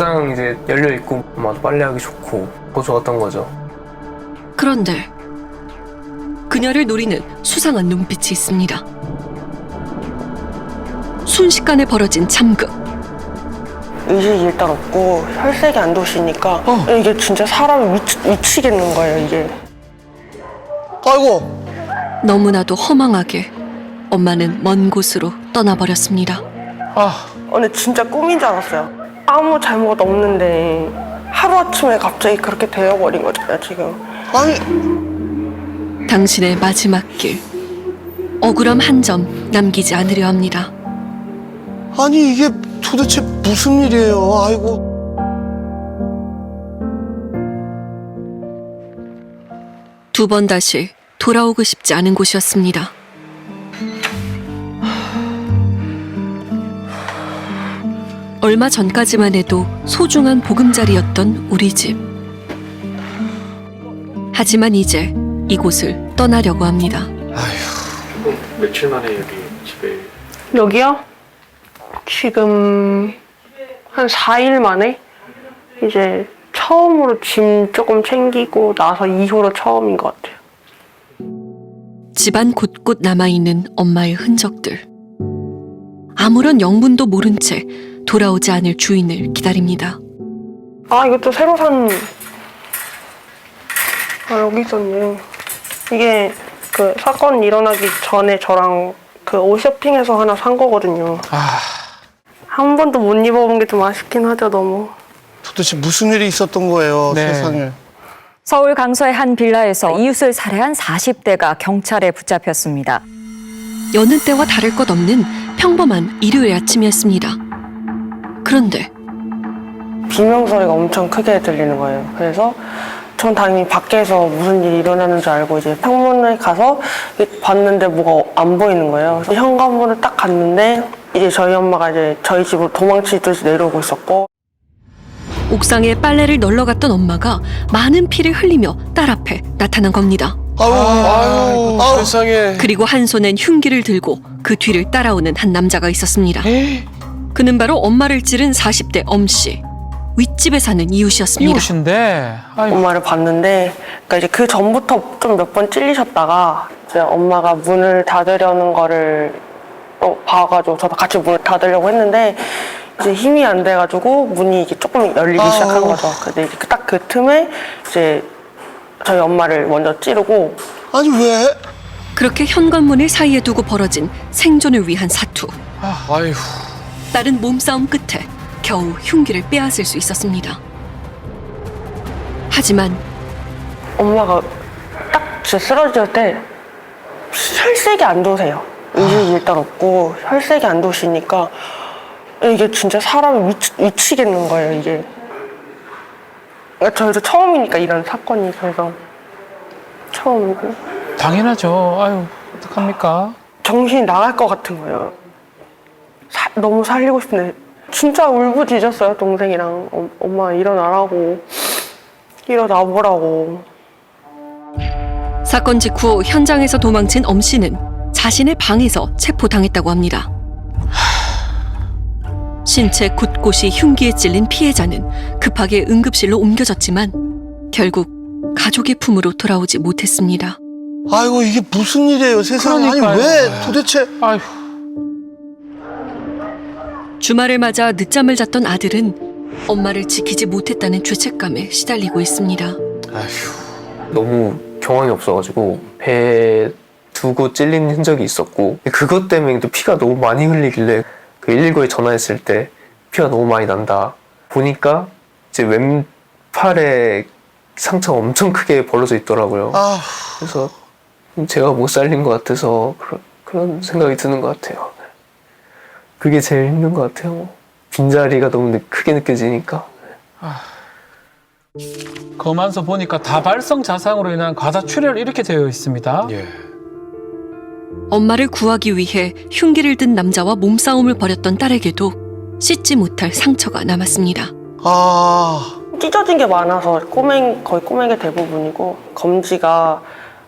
옥상 이제 열려있고 엄마도 빨래하기 좋고 더 좋았던 거죠. 그런데 그녀를 노리는 수상한 눈빛이 있습니다. 순식간에 벌어진 참극. 의식이 일단 없고 혈색이 안 좋으시니까 이게 진짜 사람이 미치겠는 거예요, 이게. 아이고. 너무나도 허망하게 엄마는 먼 곳으로 떠나버렸습니다. 근데 진짜 꿈인 줄 알았어요. 아무 잘못 없는데 하루아침에 갑자기 그렇게 되어버린 거잖아요, 지금. 아니. 당신의 마지막 길, 억울함 한 점 남기지 않으려 합니다. 아니 이게 도대체 무슨 일이에요? 아이고. 두 번 다시 돌아오고 싶지 않은 곳이었습니다. 얼마 전까지만 해도 소중한 보금자리였던 우리 집. 하지만 이제 이곳을 떠나려고 합니다. 며칠 만에 여기 집에. 여기요? 지금 한 4일 만에 이제 처음으로 짐 조금 챙기고 나서 이후로 처음인 것 같아요. 집안 곳곳 남아있는 엄마의 흔적들. 아무런 영문도 모른 채 돌아오지 않을 주인을 기다립니다. 이것도 새로 산. 여기 있었네. 이게 그 사건 일어나기 전에 저랑 그 옷 쇼핑해서 하나 산 거거든요. 한 번도 못 입어본 게 좀 아쉽긴 하죠, 너무. 도대체 무슨 일이 있었던 거예요, 세상에. 서울 강서의 한 빌라에서 이웃을 살해한 40대가 경찰에 붙잡혔습니다. 여느 때와 다를 것 없는 평범한 일요일 아침이었습니다. 그런데 비명소리가 엄청 크게 들리는 거예요. 그래서 전 당연히 밖에서 무슨 일이 일어나는 줄 알고 이제 창문에 가서 봤는데 뭐가 안 보이는 거예요. 그래서 현관문을 딱 갔는데 이제 저희 엄마가 이제 저희 집으로 도망치듯이 내려오고 있었고, 옥상에 빨래를 널러 갔던 엄마가 많은 피를 흘리며 딸 앞에 나타난 겁니다. 아유, 세상에. 그리고 한 손엔 흉기를 들고 그 뒤를 따라오는 한 남자가 있었습니다. 그는 바로 엄마를 찌른 40대 엄씨. 윗집에 사는 이웃이었습니다. 이웃인데. 엄마를 봤는데, 그러니까 이제 그 전부터 좀 몇 번 찔리셨다가 이제 엄마가 문을 닫으려는 거를 봐가지고 저도 같이 문을 닫으려고 했는데 이제 힘이 안 돼가지고 문이 이게 조금 열리기 시작한 거죠. 근데 이제 딱 그 틈에 이제 저희 엄마를 먼저 찌르고. 아니 왜? 그렇게 현관문을 사이에 두고 벌어진 생존을 위한 사투. 아이고. 딸은 몸싸움 끝에 겨우 흉기를 빼앗을 수 있었습니다. 하지만 엄마가 딱 진짜 쓰러질 때 혈색이 안 좋으세요. 의식이 일단 없고 혈색이 안 좋으시니까 이게 진짜 사람이 미치겠는 거예요, 이게. 그러니까 저희도 처음이니까 이런 사건이. 그래서 처음이고 당연하죠. 아유, 어떡합니까? 정신이 나갈 것 같은 거예요. 너무 살리고 싶은데 진짜 울부짖었어요, 동생이랑. 엄마 일어나라고, 일어나보라고. 사건 직후 현장에서 도망친 엄씨는 자신의 방에서 체포당했다고 합니다. 신체 곳곳이 흉기에 찔린 피해자는 급하게 응급실로 옮겨졌지만 결국 가족의 품으로 돌아오지 못했습니다. 아이고 이게 무슨 일이에요, 세상에. 아니 그러니까요. 왜 도대체. 아휴. 주말을 맞아 늦잠을 잤던 아들은 엄마를 지키지 못했다는 죄책감에 시달리고 있습니다. 너무 경황이 없어가지고 배에 두고 찔린 흔적이 있었고, 그것 때문에 또 피가 너무 많이 흘리길래 그 119에 전화했을 때 피가 너무 많이 난다. 보니까 이제 왼팔에 상처가 엄청 크게 벌어져 있더라고요. 그래서 제가 못 살린 것 같아서 그런 생각이 드는 것 같아요. 그게 제일 힘든 것 같아요. 빈자리가 너무 크게 느껴지니까. 검안서 보니까 다발성 자상으로 인한 과다출혈 이렇게 되어 있습니다. 엄마를 구하기 위해 흉기를 든 남자와 몸싸움을 벌였던 딸에게도 씻지 못할 상처가 남았습니다. 찢어진 게 많아서 거의 꼬맹이 대부분이고, 검지가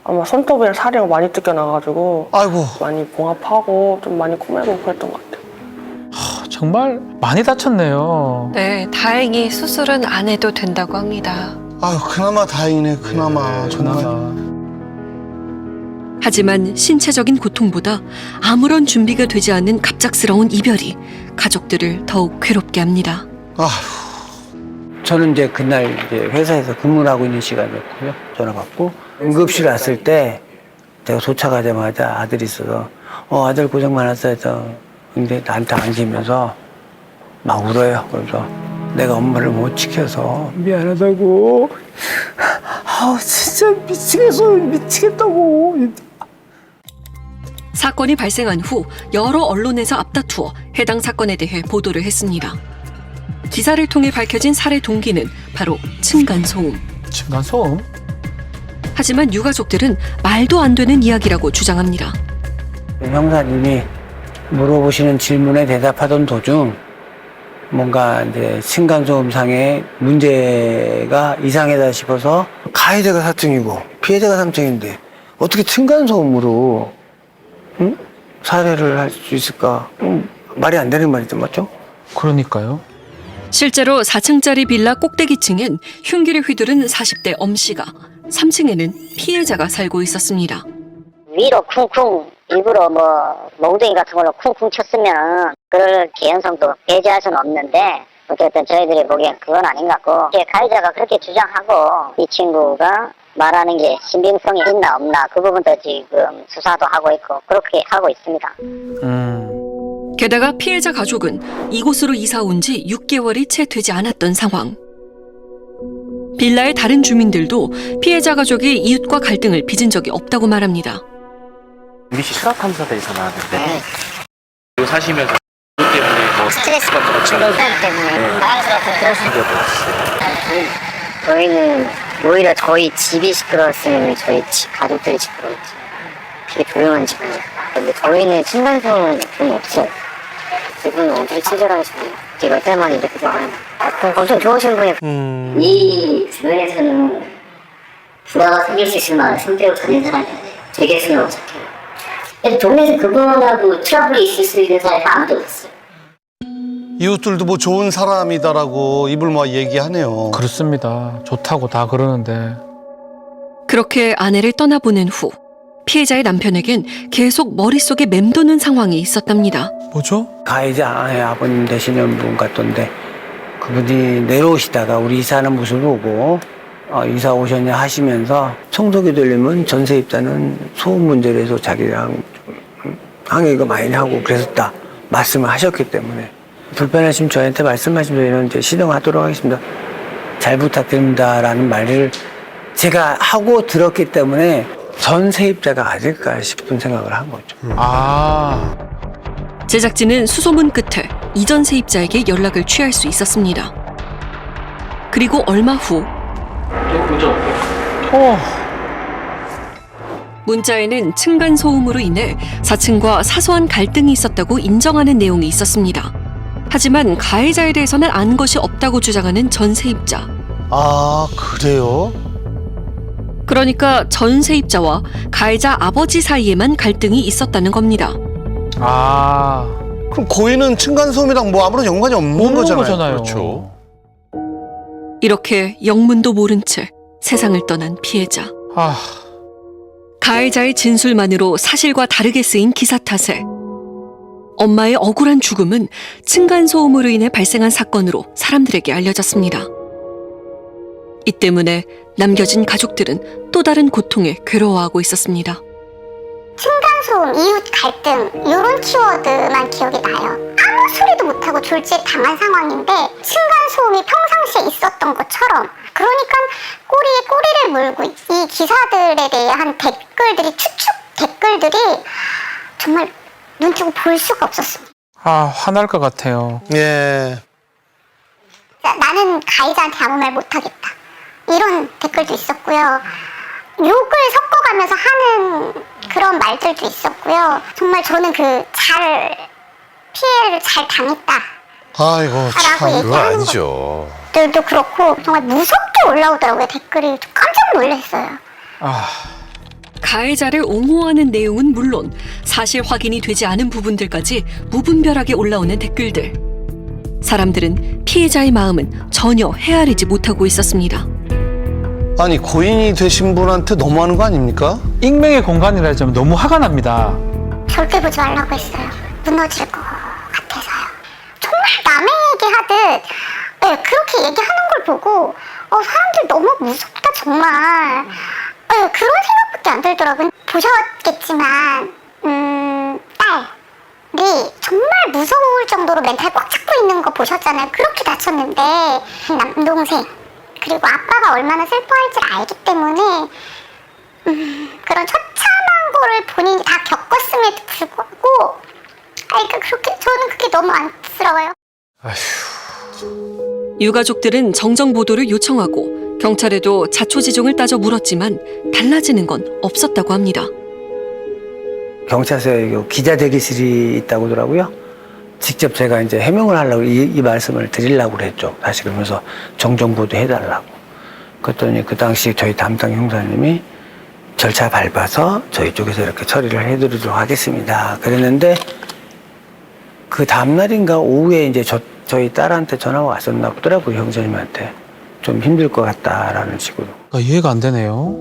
아마 손톱이랑 살이랑 많이 뜯겨나가지고 아이고. 많이 봉합하고 좀 많이 꼬매고 그랬던 것 같아요. 정말 많이 다쳤네요. 네, 다행히 수술은 안 해도 된다고 합니다. 아유, 그나마 다행이네, 그나마. 정말. 그나마. 하지만 신체적인 고통보다 아무런 준비가 되지 않은 갑작스러운 이별이 가족들을 더욱 괴롭게 합니다. 아휴. 저는 이제 그날 이제 회사에서 근무를 하고 있는 시간이었고요. 전화 받고 응급실 왔을 때 제가 도착하자마자 아들이 있어서 아들 고생 많았어 해서 근데 나한테 안기면서 막 울어요. 그래서 내가 엄마를 못 지켜서 미안하다고. 진짜 미치겠다고. 사건이 발생한 후 여러 언론에서 앞다투어 해당 사건에 대해 보도를 했습니다. 기사를 통해 밝혀진 살해 동기는 바로 층간소음. 층간소음? 하지만 유가족들은 말도 안 되는 이야기라고 주장합니다. 형사님이 물어보시는 질문에 대답하던 도중 뭔가 이제 층간소음상의 문제가 이상하다 싶어서 가해자가 4층이고 피해자가 3층인데 어떻게 층간소음으로 살해를 할 수 있을까? 말이 안 되는 말이죠, 맞죠? 그러니까요. 실제로 4층짜리 빌라 꼭대기층엔 흉기를 휘두른 40대 엄씨가, 3층에는 피해자가 살고 있었습니다. 위로 쿵쿵 일부러 몽둥이 같은 걸로 쿵쿵 쳤으면 그럴 개연성도 배제할 수는 없는데 어쨌든 저희들이 보기엔 그건 아닌 것 같고 가해자가 그렇게 주장하고 이 친구가 말하는 게 신빙성이 있나 없나 그 부분도 지금 수사도 하고 있고 그렇게 하고 있습니다. 게다가 피해자 가족은 이곳으로 이사 온 지 6개월이 채 되지 않았던 상황. 빌라의 다른 주민들도 피해자 가족이 이웃과 갈등을 빚은 적이 없다고 말합니다. MBC 수락탐사대에서 나왔는데 이거 사시면서 그 때문에 스트레스 받고 충동 때문에 그러신 적 없어요. 저희는 오히려 저희 집이 시끄러웠으면 저희 가족들이 시끄러웠지. 되게 조용한 집이에요. 근데 저희는 층간소음은 좀 없어요. 이분 엄청 친절하시고 제가 때만 이렇게 좋아해요. 엄청 좋으신 분이 이 주변에서는 불화가 생길 수 있을 만한 상태로 다니는 사람이 되게 스스로 착해요. 동네에서 그분하고 트러블이 있을 수 있는 사람이 아무도 없어요. 이웃들도 뭐 좋은 사람이다라고 입을 막 얘기하네요. 그렇습니다. 좋다고 다 그러는데. 그렇게 아내를 떠나보낸 후 피해자의 남편에겐 계속 머릿속에 맴도는 상황이 있었답니다. 뭐죠? 가해자의 아버님 되시는 분 같던데 그분이 내려오시다가 우리 이사하는 모습을 보고 이사 오셨냐 하시면서 청소기 돌리면 전세입자는 소음 문제로 해서 자기랑 좀 항의가 많이 하고 그랬었다 말씀을 하셨기 때문에 불편하시면 저희한테 말씀하시면 저희는 이제 시정하도록 하겠습니다. 잘 부탁드립니다라는 말을 제가 하고 들었기 때문에 전세입자가 아닐까 싶은 생각을 한 거죠. 제작진은 수소문 끝에 이전 세입자에게 연락을 취할 수 있었습니다. 그리고 얼마 후 문자에는 층간소음으로 인해 4층과 사소한 갈등이 있었다고 인정하는 내용이 있었습니다. 하지만 가해자에 대해서는 안 것이 없다고 주장하는 전 세입자. 아, 그래요? 그러니까 전 세입자와 가해자 아버지 사이에만 갈등이 있었다는 겁니다. 그럼 고인은 층간소음이랑 뭐 아무런 연관이 없는 거잖아요. 그렇죠. 이렇게 영문도 모른 채 세상을 떠난 피해자. 가해자의 진술만으로 사실과 다르게 쓰인 기사 탓에 엄마의 억울한 죽음은 층간소음으로 인해 발생한 사건으로 사람들에게 알려졌습니다. 이 때문에 남겨진 가족들은 또 다른 고통에 괴로워하고 있었습니다. 층간소음, 이웃 갈등 이런 키워드만 기억이 나요. 아무 소리도 못하고 졸지에 당한 상황인데 층간소음이 평상시에 있었던 것처럼 그러니까 꼬리에 꼬리를 물고 이 기사들에 대한 댓글들이 추측 댓글들이 정말 눈뜨고 볼 수가 없었습니다. 화날 것 같아요. 예. 나는 가해자한테 아무 말 못하겠다. 이런 댓글도 있었고요. 욕을 섞어가면서 하는 그런 말들도 있었고요. 정말 저는 피해를 잘 당했다. 아이고, 참. 그거 아니죠. 들도 그렇고 정말 무섭게 올라오더라고요. 댓글이 좀 깜짝 놀랐어요. 가해자를 옹호하는 내용은 물론 사실 확인이 되지 않은 부분들까지 무분별하게 올라오는 댓글들. 사람들은 피해자의 마음은 전혀 헤아리지 못하고 있었습니다. 아니 고인이 되신 분한테 너무하는 거 아닙니까? 익명의 공간이라 하자면 너무 화가 납니다. 절대 보지 말라고 했어요. 무너질 것 같아서요. 정말 남의 얘기하듯 그렇게 얘기하는 걸 보고 사람들 너무 무섭다 정말. 그런 생각밖에 안 들더라고요. 보셨겠지만 딸이 정말 무서울 정도로 멘탈 꽉 잡고 있는 거 보셨잖아요. 그렇게 다쳤는데 남동생 그리고 아빠가 얼마나 슬퍼할지 알기 때문에 그런 처참한 거를 본인이 다 겪었음에도 불구하고 저는 그게 너무 안쓰러워요. 유가족들은 정정 보도를 요청하고 경찰에도 자초지종을 따져 물었지만 달라지는 건 없었다고 합니다. 경찰서에 기자 대기실이 있다고 하더라고요. 직접 제가 이제 해명을 하려고 이 말씀을 드리려고 그랬죠. 다시 그러면서 정정보도 해달라고. 그랬더니 그 당시 저희 담당 형사님이 절차 밟아서 저희 쪽에서 이렇게 처리를 해드리도록 하겠습니다. 그랬는데 그 다음날인가 오후에 이제 저희 딸한테 전화가 왔었나 보더라고요. 형사님한테. 좀 힘들 것 같다라는 식으로. 이해가 안 되네요.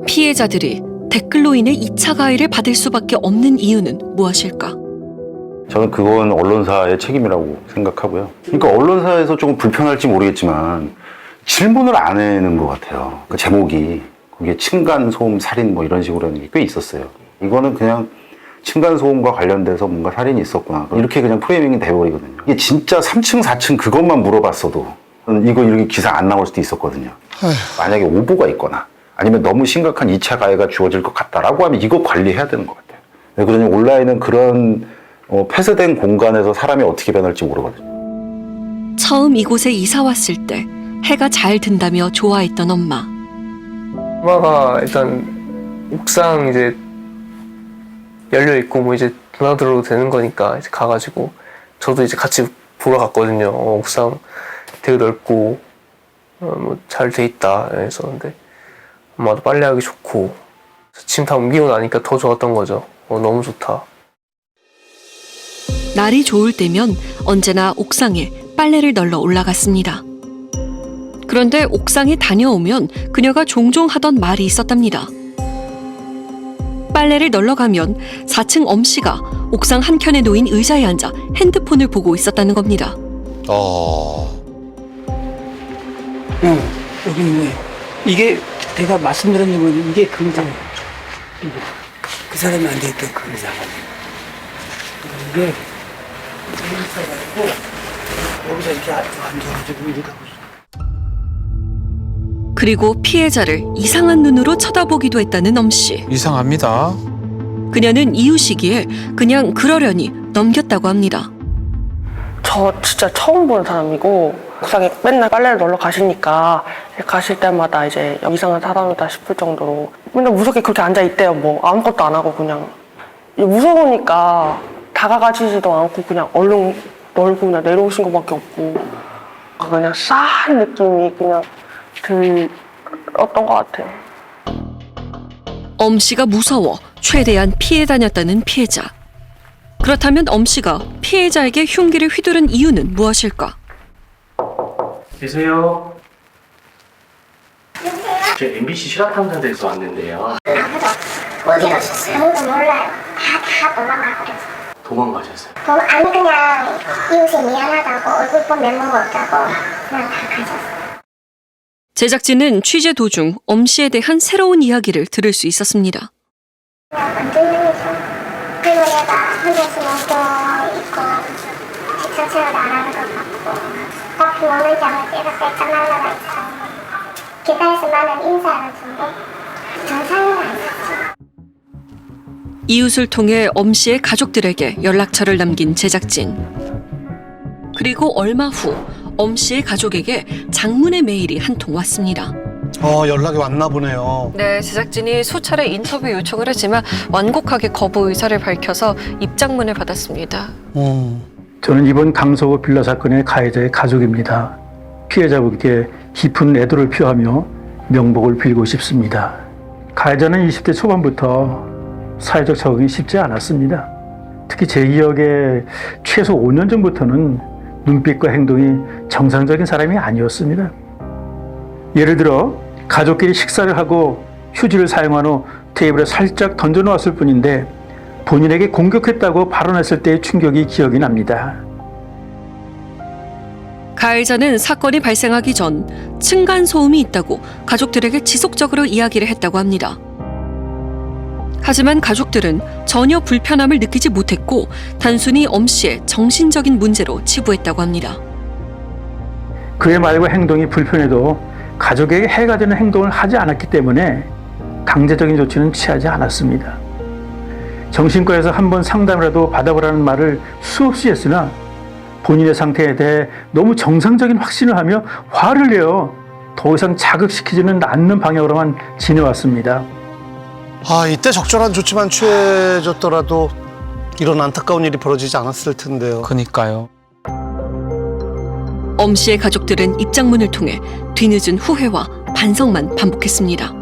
피해자들이 댓글로 인해 2차 가해를 받을 수밖에 없는 이유는 무엇일까? 저는 그건 언론사의 책임이라고 생각하고요. 그러니까 언론사에서 조금 불편할지 모르겠지만 질문을 안 해는 것 같아요. 그 제목이 그게 층간소음 살인 뭐 이런 식으로 하는 게 꽤 있었어요. 이거는 그냥 층간소음과 관련돼서 뭔가 살인이 있었구나 이렇게 그냥 프레이밍이 돼버리거든요. 이게 진짜 3층 4층 그것만 물어봤어도 이거 이렇게 기사 안 나올 수도 있었거든요. 만약에 오보가 있거나 아니면 너무 심각한 2차 가해가 주어질 것 같다라고 하면 이거 관리해야 되는 것 같아요. 그러니 온라인은 그런 폐쇄된 공간에서 사람이 어떻게 변할지 모르거든요. 처음 이곳에 이사 왔을 때 해가 잘 든다며 좋아했던 엄마. 엄마가 일단 옥상 이제 열려 있고 뭐 이제 드나들어도 되는 거니까 이제 가가지고 저도 이제 같이 보러 갔거든요. 옥상 되게 넓고 뭐 잘 돼 있다 했었는데 엄마도 빨래하기 좋고 짐 다 옮기고 나니까 더 좋았던 거죠. 너무 좋다. 날이 좋을 때면 언제나 옥상에 빨래를 널러 올라갔습니다. 그런데 옥상에 다녀오면 그녀가 종종 하던 말이 있었답니다. 빨래를 널러 가면 4층 엄씨가 옥상 한켠에 놓인 의자에 앉아 핸드폰을 보고 있었다는 겁니다. 여기 있네. 이게 내가 말씀드린 건 이게 금장. 그 사람이 앉아있던 금장. 이게 여기서 이렇게 앉아가지고 이렇게 하고 있어. 그리고 피해자를 이상한 눈으로 쳐다보기도 했다는 엄씨. 이상합니다. 그녀는 이유시기에 그냥 그러려니 넘겼다고 합니다. 저 진짜 처음 보는 사람이고 옥상에 맨날 빨래를 널러 가시니까 가실 때마다 이제 이상한 사람이다 싶을 정도로 맨날 무섭게 그렇게 앉아있대요. 뭐 아무것도 안 하고 그냥 무서우니까 다가가지도 않고 그냥 얼른 널고 그냥 내려오신 것밖에 없고 그냥 싸한 느낌이 그냥 들었던 것 같아요. 엄씨가 무서워 최대한 피해 다녔다는 피해자. 그렇다면 엄씨가 피해자에게 흉기를 휘두른 이유는 무엇일까? 계세요? 저 MBC 실화탐사대에서 왔는데요. 어디 가셨어요? 아무도 몰라요. 다 도망가 버렸어요. 도망가셨어요? 아니 그냥 이웃이 미안하다고 얼굴 본 면모가 없다고 그냥 다 가셨어요. 제작진은 취재 도중 엄씨에 대한 새로운 이야기를 들을 수 있었습니다. 그냥 완전 행이죠. 그리고 얘가 혼자서 먹고 있고 지천체를 나라는 것 같고 커피 먹는 장을 얘가 살짝 날라가 있어요. 기다려서 나는 인사하는 정도? 정상은 아니었지. 이웃을 통해 엄씨의 가족들에게 연락처를 남긴 제작진. 그리고 얼마 후 엄씨의 가족에게 장문의 메일이 한 통 왔습니다. 연락이 왔나 보네요. 네, 제작진이 수차례 인터뷰 요청을 했지만 완곡하게 거부 의사를 밝혀서 입장문을 받았습니다. 저는 이번 강서구 빌라 사건의 가해자의 가족입니다. 피해자분께 깊은 애도를 표하며 명복을 빌고 싶습니다. 가해자는 20대 초반부터 사회적 적응이 쉽지 않았습니다. 특히 제 기억에 최소 5년 전부터는 눈빛과 행동이 정상적인 사람이 아니었습니다. 예를 들어 가족끼리 식사를 하고 휴지를 사용한 후 테이블에 살짝 던져놓았을 뿐인데 본인에게 공격했다고 발언했을 때의 충격이 기억이 납니다. 가해자는 사건이 발생하기 전 층간소음이 있다고 가족들에게 지속적으로 이야기를 했다고 합니다. 하지만 가족들은 전혀 불편함을 느끼지 못했고 단순히 엄 씨의 정신적인 문제로 치부했다고 합니다. 그의 말과 행동이 불편해도 가족에게 해가 되는 행동을 하지 않았기 때문에 강제적인 조치는 취하지 않았습니다. 정신과에서 한번 상담이라도 받아보라는 말을 수없이 했으나 본인의 상태에 대해 너무 정상적인 확신을 하며 화를 내어 더 이상 자극시키지는 않는 방향으로만 지내왔습니다. 아, 이때 적절한 조치만 취해졌더라도 이런 안타까운 일이 벌어지지 않았을 텐데요. 그니까요. 엄 씨의 가족들은 입장문을 통해 뒤늦은 후회와 반성만 반복했습니다.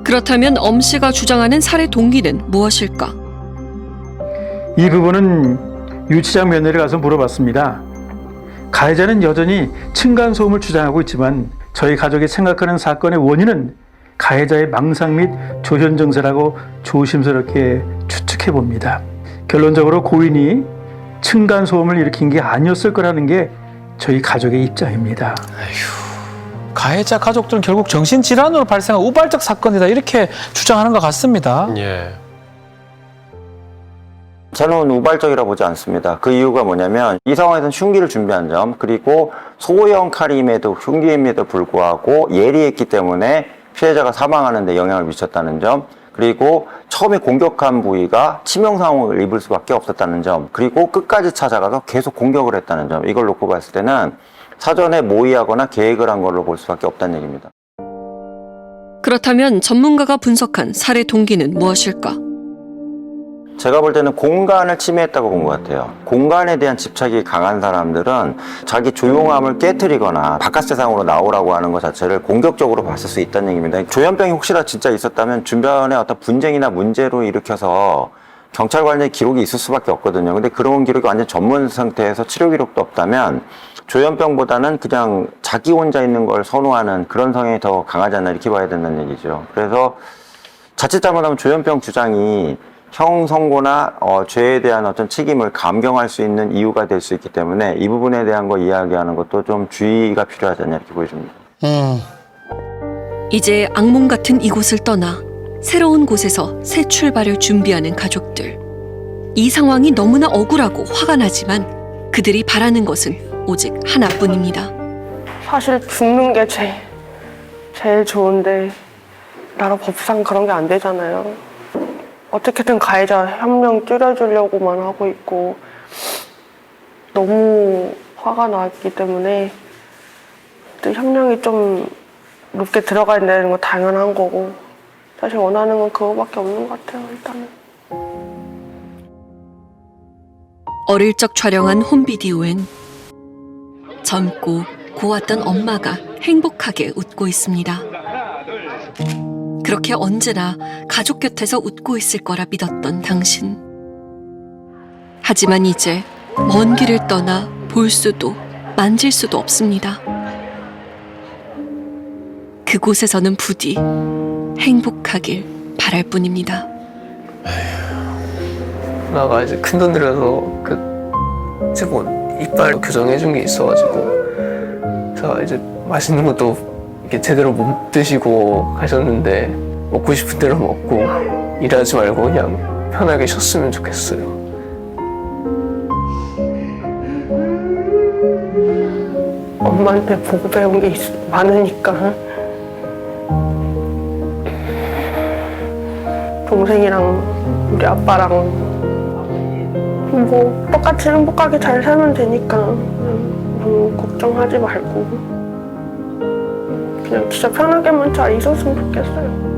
그렇다면 엄 씨가 주장하는 살해 동기는 무엇일까? 이 부분은 유치장 면회를 가서 물어봤습니다. 가해자는 여전히 층간소음을 주장하고 있지만 저희 가족이 생각하는 사건의 원인은 가해자의 망상 및 조현 증세라고 조심스럽게 추측해 봅니다. 결론적으로 고인이 층간소음을 일으킨 게 아니었을 거라는 게 저희 가족의 입장입니다. 가해자 가족들은 결국 정신질환으로 발생한 우발적 사건이다 이렇게 주장하는 것 같습니다. 예. 저는 우발적이라고 보지 않습니다. 그 이유가 뭐냐면 이 상황에서는 흉기를 준비한 점, 그리고 소형 칼임에도 흉기임에도 불구하고 예리했기 때문에 피해자가 사망하는 데 영향을 미쳤다는 점, 그리고 처음에 공격한 부위가 치명상을 입을 수밖에 없었다는 점, 그리고 끝까지 찾아가서 계속 공격을 했다는 점, 이걸 놓고 봤을 때는 사전에 모의하거나 계획을 한 걸로 볼 수밖에 없다는 얘기입니다. 그렇다면 전문가가 분석한 살해 동기는 무엇일까? 제가 볼 때는 공간을 침해했다고 본 것 같아요. 공간에 대한 집착이 강한 사람들은 자기 조용함을 깨트리거나 바깥 세상으로 나오라고 하는 것 자체를 공격적으로 봤을 수 있다는 얘기입니다. 조현병이 혹시나 진짜 있었다면 주변에 어떤 분쟁이나 문제로 일으켜서 경찰 관련 기록이 있을 수밖에 없거든요. 근데 그런 기록이 완전 전문 상태에서 치료 기록도 없다면 조현병보다는 그냥 자기 혼자 있는 걸 선호하는 그런 성향이 더 강하지 않나 이렇게 봐야 된다는 얘기죠. 그래서 자칫 잘못하면 조현병 주장이 형 선고나 죄에 대한 어떤 책임을 감경할 수 있는 이유가 될 수 있기 때문에 이 부분에 대한 거 이야기하는 것도 좀 주의가 필요하지 않냐 이렇게 보여집니다. 이제 악몽 같은 이곳을 떠나 새로운 곳에서 새 출발을 준비하는 가족들. 이 상황이 너무나 억울하고 화가 나지만 그들이 바라는 것은 오직 하나뿐입니다. 사실 죽는 게 제일 좋은데 나라 법상 그런 게 안 되잖아요. 어떻게든 가해자 한 명 줄여주려고만 하고 있고 너무 화가 났기 때문에 또 형량이 좀 높게 들어가야 되는 건 당연한 거고 사실 원하는 건 그거밖에 없는 것 같아요. 일단은 어릴 적 촬영한 홈비디오엔 젊고 고왔던 엄마가 행복하게 웃고 있습니다. 그렇게 언제나 가족 곁에서 웃고 있을 거라 믿었던 당신. 하지만 이제 먼 길을 떠나 볼 수도 만질 수도 없습니다. 그곳에서는 부디 행복하길 바랄 뿐입니다. 나가 이제 큰돈 들여서 이제 뭐 이빨 교정해준 게 있어가지고 그래서 이제 맛있는 것도 이렇게 제대로 못 드시고 가셨는데 먹고 싶은 대로 먹고 일하지 말고 그냥 편하게 쉬었으면 좋겠어요. 엄마한테 보고 배운 게 많으니까 동생이랑 우리 아빠랑 뭐 똑같이 행복하게 잘 살면 되니까 너무 걱정하지 말고 그냥 진짜 편하게만 잘 있었으면 좋겠어요.